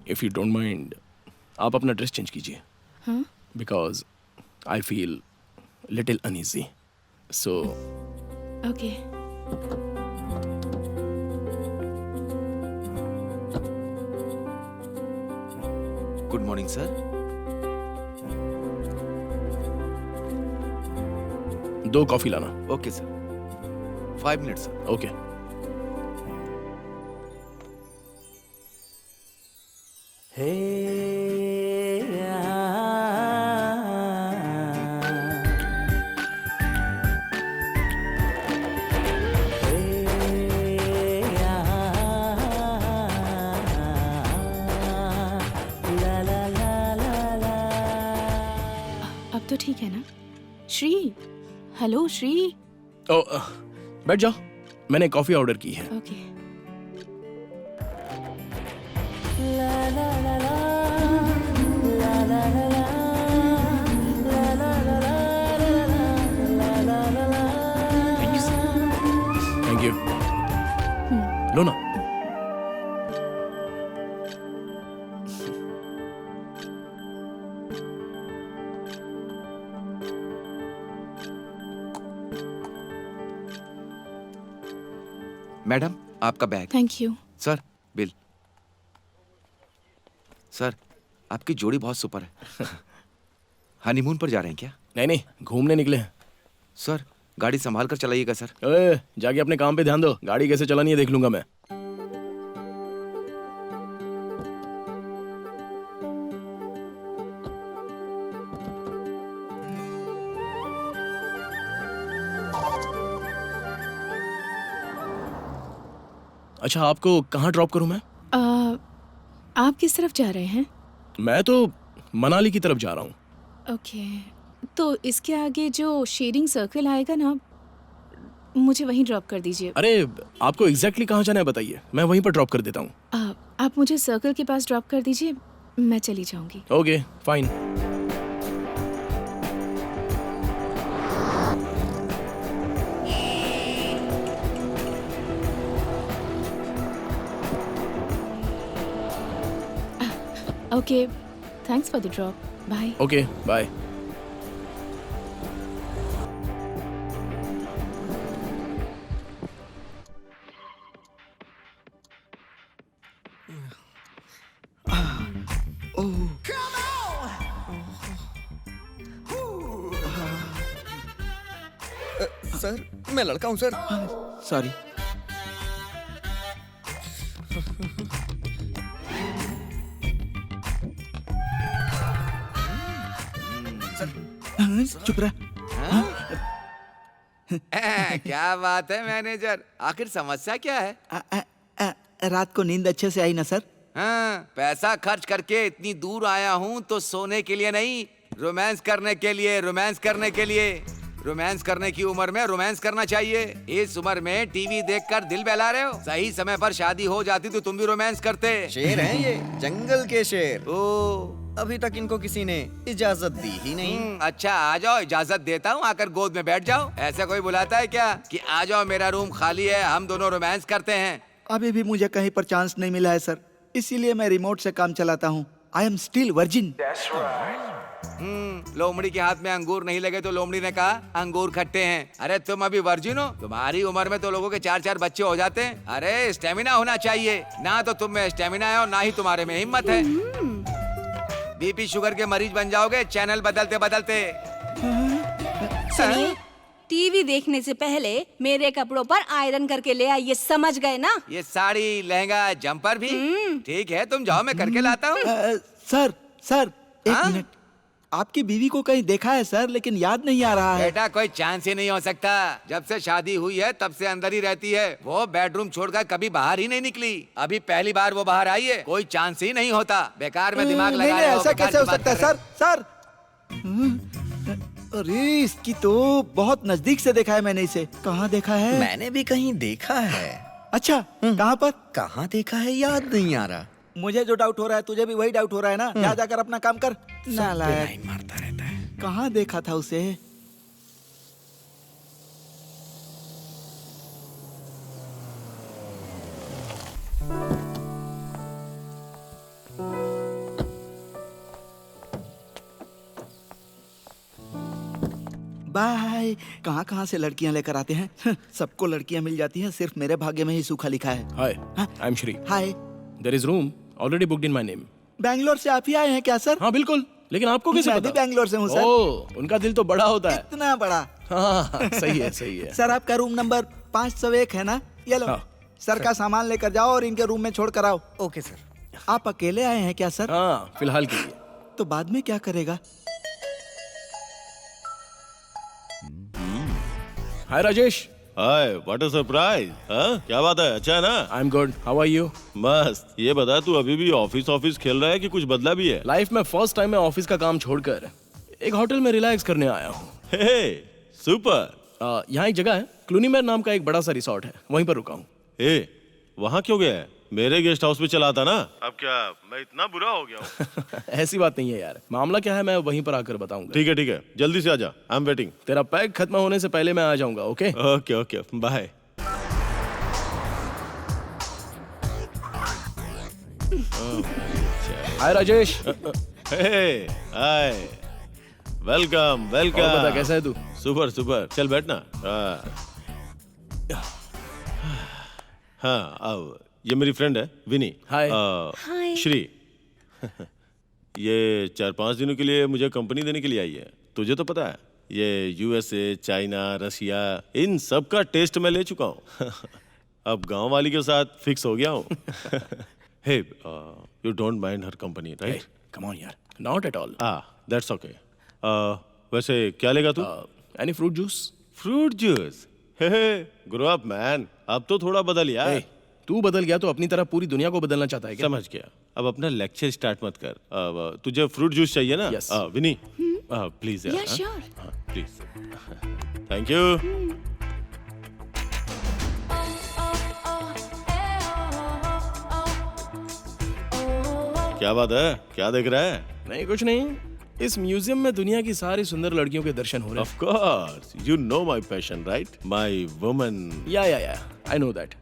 If you don't mind आप अपना dress change कीजिए. हाँ? Because I feel little uneasy. So okay. Good morning sir. 2 coffee लाना. Okay sir. 5 minutes sir. Okay. अब तो ठीक है ना? श्री, हेलो श्री. ओ बैठ जाओ. मैंने कॉफी ऑर्डर की है. ओके. Thank you. लो ना. मैडम आपका bag. Thank you. Sir bill. Sir आपकी जोड़ी बहुत सुपर है. हनीमून पर जा रहे हैं क्या? नहीं नहीं, घूमने निकले हैं. सर गाड़ी संभाल कर चलाइएगा सर. ओए, जाके अपने काम पे ध्यान दो. गाड़ी कैसे चलानी है देख लूंगा मैं. अच्छा, आपको कहाँ ड्रॉप करूं मैं? आप किस तरफ जा रहे हैं? मैं तो मनाली की तरफ जा रहा हूँ. ओके. तो इसके आगे जो शेयरिंग सर्कल आएगा ना, मुझे वहीं ड्रॉप कर दीजिए. अरे आपको एग्जैक्टली कहाँ जाना है बताइए, मैं वहीं पर ड्रॉप कर देता हूँ. आप मुझे सर्कल के पास ड्रॉप कर दीजिए, मैं चली जाऊंगी. Okay fine. Okay, thanks for the drop. Bye. Okay bye. Sir मैं लड़का हूँ सर. सॉरी. चुप रह. क्या बात है मैनेजर, आखिर समस्या क्या है? रात को नींद अच्छे से आई ना सर? हाँ, पैसा खर्च करके इतनी दूर आया हूँ तो सोने के लिए नहीं, रोमांस करने के लिए. रोमांस करने के लिए. रोमांस करने की उम्र में रोमांस करना चाहिए. इस उम्र में टीवी देखकर दिल बहला रहे हो. सही समय पर शादी हो जाती तो तुम भी रोमांस करते. शेर हैं ये, जंगल के शेर. ओ अभी तक इनको किसी ने इजाजत दी ही नहीं. अच्छा आ जाओ, इजाजत देता हूँ, आकर गोद में बैठ जाओ. ऐसा कोई बुलाता है क्या कि आ जाओ मेरा रूम खाली है, हम दोनों रोमांस करते हैं? अभी भी मुझे कहीं पर चांस नहीं मिला है सर, इसीलिए मैं रिमोट से काम चलाता हूँ. I am still virgin. लोमड़ी के हाथ में अंगूर नहीं लगे तो लोमड़ी ने कहा अंगूर खट्टे हैं. अरे तुम अभी वर्जिन हो? तुम्हारी उम्र में तो लोगों के 4-4 बच्चे हो जाते हैं. अरे स्टेमिना होना चाहिए. ना तो तुम में स्टेमिना है और ना ही तुम्हारे में हिम्मत है. बीपी शुगर के मरीज बन जाओगे चैनल बदलते बदलते. सुनिए, टीवी देखने से पहले मेरे कपड़ों पर आयरन करके ले आइए, समझ गए ना? ये साड़ी, लहंगा, जंपर भी ठीक है, तुम जाओ मैं करके लाता हूँ. सर सर एक हाँ? मिनट. आपकी बीवी को कहीं देखा है सर, लेकिन याद नहीं आ रहा है। बेटा कोई चांस ही नहीं हो सकता। जब से शादी हुई है तब से अंदर ही रहती है। वो बेडरूम छोड़कर कभी बाहर ही नहीं निकली। अभी पहली बार वो बाहर आई है। कोई चांस ही नहीं होता। बेकार में दिमाग नहीं लगा नहीं, रहे हो, ऐसा बेकार कैसे हो की बात सकता है कर रहे सर? सर अरे इसकी तो बहुत नजदीक से देखा है मैंने इसे। कहाँ देखा है? मैंने भी कहीं देखा है। अच्छा, कहाँ पर? कहाँ देखा है याद नहीं आ रहा। मुझे जो डाउट हो रहा है तुझे भी वही डाउट हो रहा है ना? जा जाकर अपना काम कर। नालायक, लाइन मारता रहता है। कहाँ देखा था उसे? बाय। कहाँ कहाँ से लड़कियाँ लेकर आते हैं। सबको लड़कियाँ मिल जाती हैं, सिर्फ मेरे भाग्य में ही सूखा लिखा है। हाय, हाँ? I am Shri. Hi. There is room already booked in my name. Bangalore से आप ही आए हैं क्या सर? हाँ बिल्कुल, लेकिन आपको कैसे मैं पता? भी बैंगलोर से हूँ सर। ओह, उनका दिल तो बड़ा होता है। इतना बड़ा। हाँ, सही है सही है। सर आपका रूम नंबर 501 है ना? ये लो। हाँ। सर का सामान लेकर जाओ और इनके रूम में छोड़ कर आओ। Okay sir. आप अकेले आए हैं क्या सर? हाँ, फिलहाल के लिए। तो बाद में क्या करेगा? Hi Rajesh. Hi, what a surprise. हाँ, क्या बात है? अच्छा है ना? I am good, how are you? मस्त। ये बता, तू अभी भी ऑफिस खेल रहा है कि कुछ बदला भी है? लाइफ में फर्स्ट टाइम मैं ऑफिस का काम छोड़कर एक होटल में रिलैक्स करने आया हूँ। हे, सुपर। यहाँ एक जगह है, क्लूनीमेर नाम का एक बड़ा सा रिसोर्ट है, वहीं पर रुका हूँ। ए, वहाँ क्यों गया है? मेरे गेस्ट हाउस में चला था ना। अब क्या मैं इतना बुरा हो गया हूँ? ऐसी बात नहीं है यार, मामला क्या है मैं वहीं पर आकर बताऊंगा। ठीक है, जल्दी से आजा। I am waiting. तेरा पैक खत्म होने से पहले मैं आ जाऊंगा, okay? Okay, bye. Hi Rajesh. Hey, hi, welcome और बता वेलकम। कैसा है तू? सुपर, चल बैठना। हाँ, आओ। ये मेरी फ्रेंड है विनी। हाय। हाय। श्री। ये 4-5 दिनों के लिए मुझे कंपनी देने के लिए आई है। तुझे तो पता है, ये यूएसए, चाइना, रशिया, इन सब का टेस्ट मैं ले चुका हूँ। अब गांव वाली के साथ फिक्स हो गया हूँ। Hey, you don't mind her company, right? Come on यार, not at all. That's okay. वैसे क्या लेगा तू? Any fruit juice? Fruit juice? Hey, grow up man. अब तो थोड़ा बदल यार। तू बदल गया तो अपनी तरह पूरी दुनिया को बदलना चाहता है क्या? समझ गया। अब अपना लेक्चर स्टार्ट मत कर। अब तुझे फ्रूट जूस चाहिए ना? Yes. विनी, प्लीज यार। या श्योर। प्लीज। Thank you. क्या बात है? क्या देख रहा है? नहीं कुछ नहीं, इस म्यूजियम में दुनिया की सारी सुंदर लड़कियों के दर्शन हो रहे Of course, you know my passion, right? My woman. हैं। या आई नो दैट।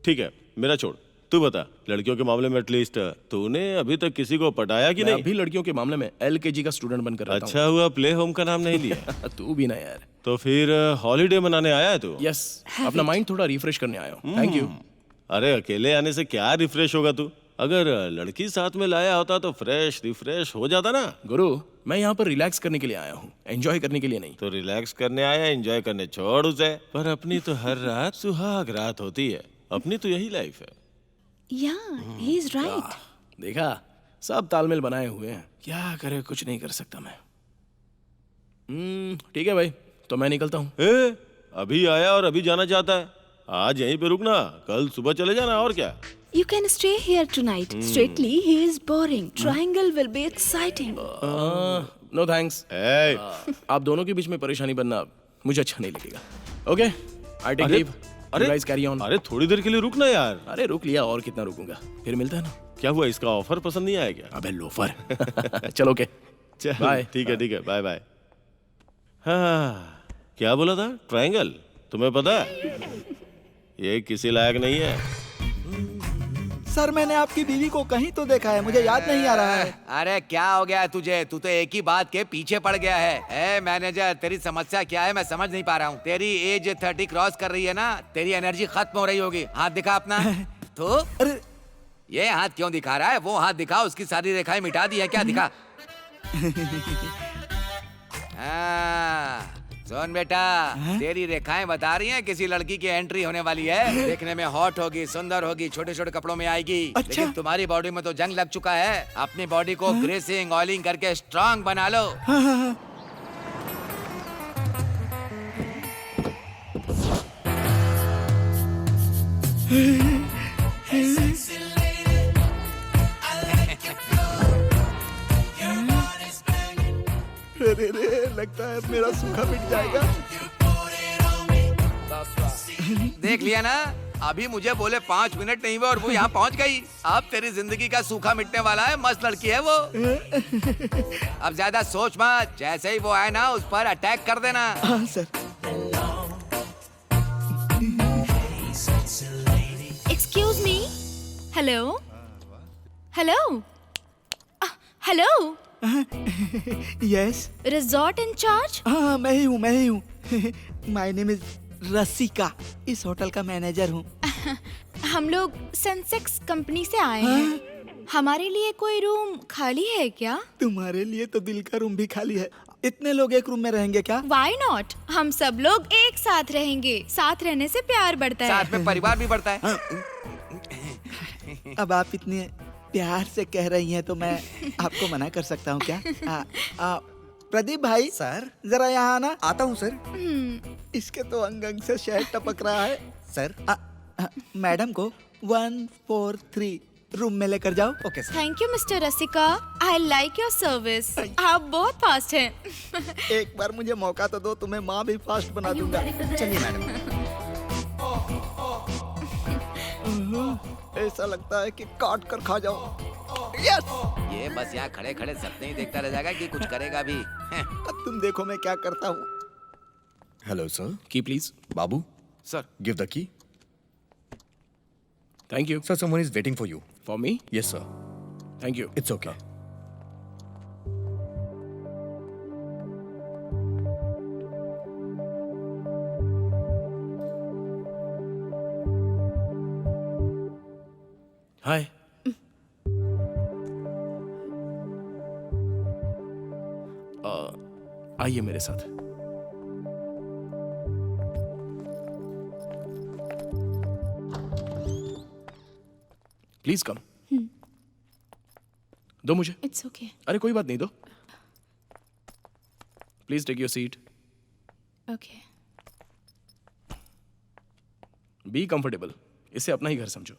ठीक है, मेरा छोड़। तू बता, लड़कियों के मामले में एटलीस्ट तूने अभी तक किसी को पटाया कि मैं नहीं? अभी लड़कियों के मामले में LKG का स्टूडेंट बनकर रहता अच्छा हुआ प्ले होम का नाम नहीं लिया। हूँ। तू भी ना यार। तो फिर हॉलीडे मनाने आया है तू? यस, अपना माइंड थोड़ा रिफ्रेश करने आया हूँ। Thank you. अरे अकेले आने से क्या रिफ्रेश होगा तू? अगर लड़की साथ में लाया होता तो फ्रेश रिफ्रेश हो जाता ना। गुरु, मैं यहाँ पर रिलैक्स करने के लिए आया हूँ, एंजॉय करने के लिए नहीं। तो रिलैक्स करने आया, एंजॉय करने छोड़ उसे। पर अपनी तो हर रात सुहाग रात होती है। अपनी तो यही लाइफ है। या ही इज राइट। देखा, सब तालमेल बनाए हुए हैं। क्या करे, कुछ नहीं कर सकता मैं। ठीक है भाई, तो मैं निकलता हूँ। ए, अभी आया और अभी जाना चाहता है? आज यहीं पे रुकना, कल सुबह चले जाना। और क्या? You can stay here tonight. Straightly, he is boring. Triangle will be exciting. No thanks. ए, आप दोनों के बीच में परेशानी बनना मुझे अच्छा नहीं लगेगा। ओके, आई टेक अरे, लीव। अरे, गाइस कैरी ऑन। अरे थोड़ी देर के लिए रुकना यार। अरे रुक लिया, और कितना रुकूंगा, फिर मिलता है ना। क्या हुआ, इसका ऑफर पसंद नहीं आया क्या? अबे लोफर। चलो ओके, चल, बाय। ठीक है, बाय बाय। हाँ, क्या बोला था? ट्रायंगल? तुम्हें पता है ये किसी लायक नहीं है। सर मैंने आपकी बीवी को कहीं तो देखा है, मुझे याद नहीं आ रहा है। अरे क्या हो गया तुझे? तू तो एक ही बात के पीछे पड़ गया है। मैनेजर, तेरी समस्या क्या है मैं समझ नहीं पा रहा हूँ। तेरी एज 30 क्रॉस कर रही है ना, तेरी एनर्जी खत्म हो रही होगी। हाथ दिखा अपना। तो अरे ये हाथ क्यों दिखा रहा है? वो हाथ दिखा, उसकी सारी रेखाएं मिटा दी है क्या? दिखा। सुन बेटा, तेरी रेखाएं बता रही हैं किसी लड़की की एंट्री होने वाली है। देखने में हॉट होगी, सुंदर होगी, छोटे छोटे कपड़ों में आएगी। अच्छा। लेकिन तुम्हारी बॉडी में तो जंग लग चुका है। अपनी बॉडी को ग्रेसिंग ऑयलिंग करके स्ट्रांग बना लो। अरे रे, लगता है मेरा सूखा मिट जाएगा। देख लिया ना, अभी मुझे बोले 5 मिनट नहीं हुए और वो यहाँ पहुँच गई। अब तेरी जिंदगी का सूखा मिटने वाला है। मस्त लड़की है वो। अब ज्यादा सोच मत, जैसे ही वो आए ना उस पर अटैक कर देना। हाँ sir. Excuse me. Hello hello hello, yes. Resort incharge? हाँ, मैं ही हूँ। माय नेम इज रसिका, इस होटल का मैनेजर हूँ। हम लोग सेंसेक्स कंपनी से आए हैं। हमारे लिए कोई रूम खाली है क्या? तुम्हारे लिए तो दिल का रूम भी खाली है। इतने लोग एक रूम में रहेंगे क्या? Why not? हम सब लोग एक साथ रहेंगे। साथ रहने से प्यार बढ़ता है। साथ में परिवार भी बढ़ता है। अब आप इतने प्यार से कह रही हैं तो मैं आपको मना कर सकता हूँ क्या? प्रदीप भाई सर। जरा यहाँ आना। आता हूँ सर। इसके तो अंग अंग से शहद टपक रहा है। सर। मैडम को 143 रूम में लेकर जाओ। Okay sir. Thank you mister Rasika. I like your service. आप बहुत फास्ट हैं। एक बार मुझे मौका तो दो, तुम्हें माँ भी फास्ट बना दूंगा। चलिए मैडम। ऐसा लगता है कि काट कर खा जाओ। यस। ये बस यहाँ खड़े खड़े सपने ही देखता रह जाएगा कि कुछ करेगा भी। अब तुम देखो मैं क्या करता हूँ। Hello sir. Key please. बाबू, sir, give the key. Thank you. Sir, someone is waiting for you. For me? Yes, sir. Thank you. It's okay. Hi. आइए मेरे साथ। Please come. दो मुझे। It's okay. अरे कोई बात नहीं, दो। Please take your seat. Okay. Be comfortable. इसे अपना ही घर समझो।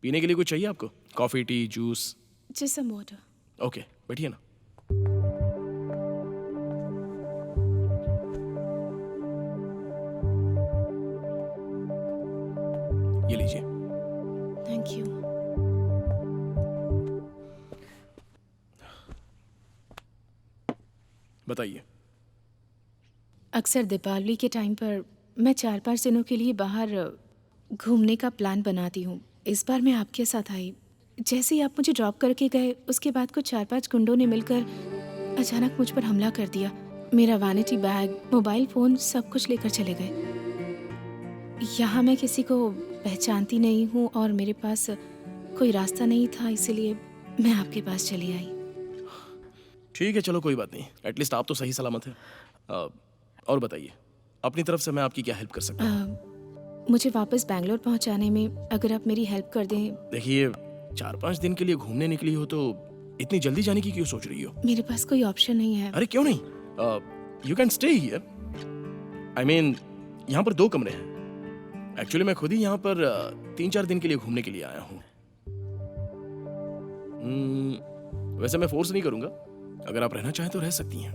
पीने के लिए कुछ चाहिए आपको? Coffee, tea, juice? Just some water. Okay, बैठिए ना। ये लीजिए। Thank you. बताइए। अक्सर दीपावली के टाइम पर मैं 4-5 दिनों के लिए बाहर घूमने का प्लान बनाती हूँ। इस बार मैं आपके साथ आई। जैसे ही आप मुझे ड्रॉप करके गए, उसके बाद कुछ 4-5 गुंडों ने मिलकर अचानक मुझ पर हमला कर दिया। मेरा वैनिटी बैग, मोबाइल फ़ोन सब कुछ लेकर चले गए। यहाँ मैं किसी को पहचानती नहीं हूँ और मेरे पास कोई रास्ता नहीं था, इसीलिए मैं आपके पास चली आई। ठीक है, चलो कोई बात नहीं। एटलीस्ट आप तो सही सलामत है। और बताइए, अपनी तरफ से मैं आपकी क्या हेल्प कर सकता हूँ? मुझे वापस बैंगलोर पहुँचाने में अगर आप मेरी हेल्प कर दें। देखिए, 4-5 दिन के लिए घूमने निकली हो तो इतनी जल्दी जाने की क्यों सोच रही हो? मेरे पास कोई ऑप्शन नहीं है। अरे क्यों नहीं? You can stay here. I mean, यहाँ पर 2 कमरे हैं। एक्चुअली मैं खुद ही यहाँ पर 3-4 दिन के लिए घूमने के लिए आया हूँ। वैसे मैं फोर्स नहीं करूँगा। अगर आप रहना चाहें तो रह सकती हैं।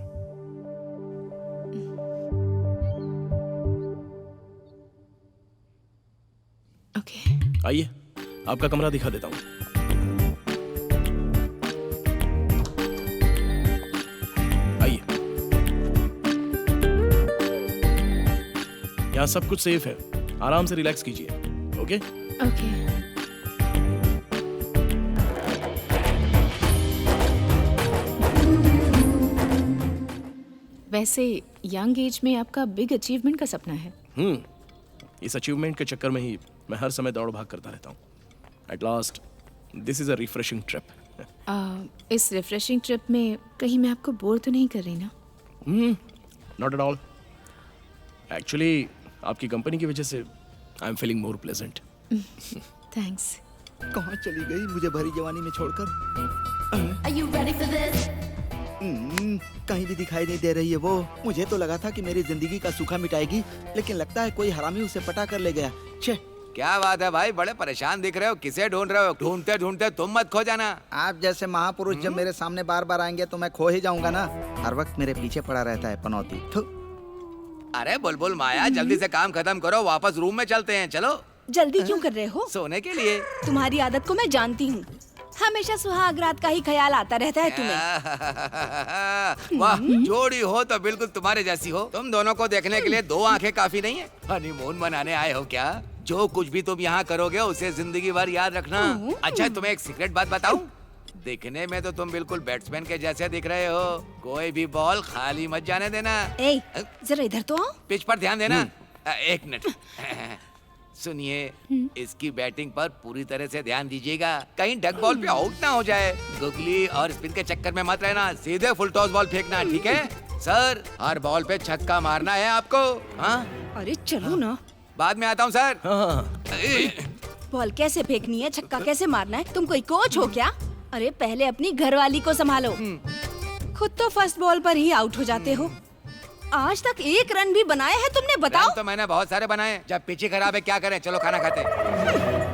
ओके। आइए, आपका कमरा दिखा देता हूँ। आइए। यहाँ सब कुछ सेफ है। आराम से रिलैक्स कीजिए। ओके? ओके। वैसे यंग एज में आपका बिग अचीवमेंट का सपना है। इस अचीवमेंट के चक्कर में ही मैं हर समय दौड़ भाग करता रहता हूँ। At last this is a refreshing trip. इस रिफ्रेशिंग ट्रिप में कहीं मैं आपको बोर तो नहीं कर रही ना? Not at all. एक्चुअली आपकी कंपनी की वजह से I am feeling more pleasant. Thanks. कहाँ चली गई मुझे भरी जवानी में छोड़कर? Are you ready for this? कहीं भी दिखाई नहीं दे रही है वो। मुझे तो लगा था कि मेरी जिंदगी का सूखा मिटाएगी, लेकिन लगता है कोई हरामी उसे पटा कर ले गया। छे, क्या बात है भाई, बड़े परेशान दिख रहे हो, किसे ढूंढ रहे हो? ढूंढते ढूंढते तुम मत खो जाना। आप जैसे महापुरुष जब मेरे सामने बार बार आएंगे तो मैं खो ही जाऊंगा ना। हर वक्त मेरे पीछे पड़ा रहता है पनौती। थू। अरे बुलबुल माया, जल्दी से काम खत्म करो, वापस रूम में चलते हैं। चलो। जल्दी क्यों कर रहे हो? सोने के लिए। तुम्हारी आदत को मैं जानती हूँ, हमेशा सुहाग रात का ही ख्याल आता रहता है तुम्हें। वाह, जोड़ी हो तो बिल्कुल तुम्हारे जैसी हो। तुम दोनों को देखने के लिए 2 आंखें काफी नहीं है। हनीमून मनाने आए हो क्या? जो कुछ भी तुम यहाँ करोगे उसे जिंदगी भर याद रखना। अच्छा, तुम्हें एक सीक्रेट बात बताऊं? दिखने में तो तुम बिल्कुल बैट्समैन के जैसे दिख रहे हो। कोई भी बॉल खाली मत जाने देना। ए, जरा इधर तो आओ। पिच पर ध्यान देना। 1 मिनट। सुनिए, इसकी बैटिंग पर पूरी तरह से ध्यान दीजिएगा, कहीं डक बॉल पे आउट ना हो जाए। गुगली और स्पिन के चक्कर में मत रहना, सीधे फुल टॉस बॉल फेंकना, ठीक है? सर, हर बॉल पे छक्का मारना है आपको। हाँ? अरे चलो ना। बाद में आता हूँ सर। बॉल कैसे फेंकनी है, छक्का कैसे मारना है? तुम कोई कोच हो क्या? अरे पहले अपनी घरवाली को संभालो। खुद तो फर्स्ट बॉल पर ही आउट हो जाते हो। आज तक 1 रन भी बनाया है तुमने, बताओ? रन तो मैंने बहुत सारे बनाए। जब पिच ही खराब है क्या करें? चलो खाना खाते हैं।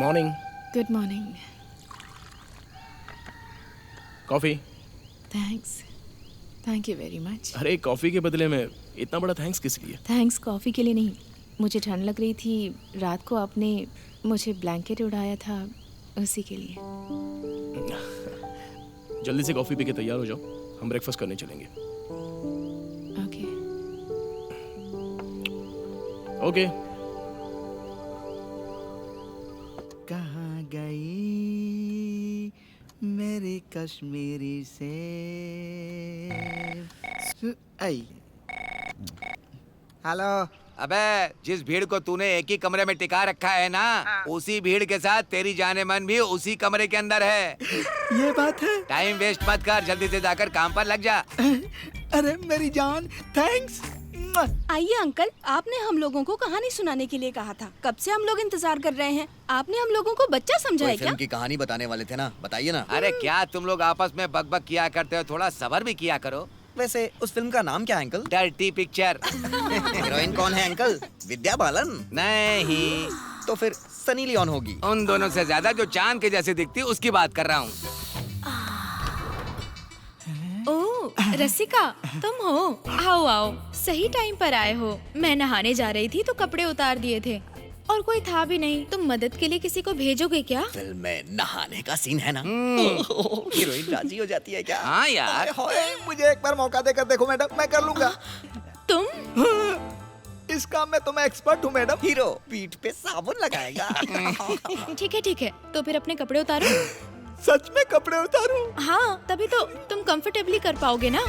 Morning. Good morning. Coffee. Thanks. Thank you very much. अरे कॉफी के बदले में इतना बड़ा थैंक्स किस लिए? थैंक्स कॉफ़ी के लिए नहीं, मुझे ठंड लग रही थी, रात को आपने मुझे ब्लैंकेट उड़ाया था, उसी के लिए। जल्दी से कॉफी पी के तैयार हो जाओ, हम ब्रेकफास्ट करने चलेंगे। ओके। ओके। कहाँ गई मेरी कश्मीरी से आई। हेलो। अबे, जिस भीड़ को तूने एक ही कमरे में टिका रखा है ना, उसी भीड़ के साथ तेरी जाने मन भी उसी कमरे के अंदर है। ये बात है? टाइम वेस्ट मत कर, जल्दी से जाकर काम पर लग जा। अरे मेरी जान, थैंक्स। आइए अंकल, आपने हम लोगों को कहानी सुनाने के लिए कहा था, कब से हम लोग इंतजार कर रहे हैं। आपने हम लोगों को बच्चा समझा है क्या? फिल्म की कहानी बताने वाले थे ना, बताइए ना। अरे क्या तुम लोग आपस में बकबक किया करते हो, थोड़ा सब्र भी किया करो। वैसे उस फिल्म का नाम क्या है अंकल? Dirty picture. हीरोइन कौन है अंकल? विद्या बालन? नहीं, तो फिर सनी लियोन होगी। उन दोनों से ज्यादा जो चांद के जैसे दिखती उसकी बात कर रहा हूँ। ओह रसिका, तुम हो? आओ आओ, सही टाइम पर आए हो। मैं नहाने जा रही थी तो कपड़े उतार दिए थे और कोई था भी नहीं। तुम मदद के लिए किसी को भेजोगे क्या? फिल्म में नहाने का सीन है ना, हीरोइन राजी हो जाती है क्या? हाँ यार। मुझे एक बार मौका देकर देखो मैडम, मैं कर लूंगा। तुम? इसका काम में तो मैं एक्सपर्ट हूँ मैडम। हीरो पीठ पे साबुन लगाएगा। ठीक है तो फिर अपने कपड़े उतारो। सच में कपड़े उतारूं? हाँ, तभी तो तुम कंफर्टेबली कर पाओगे ना।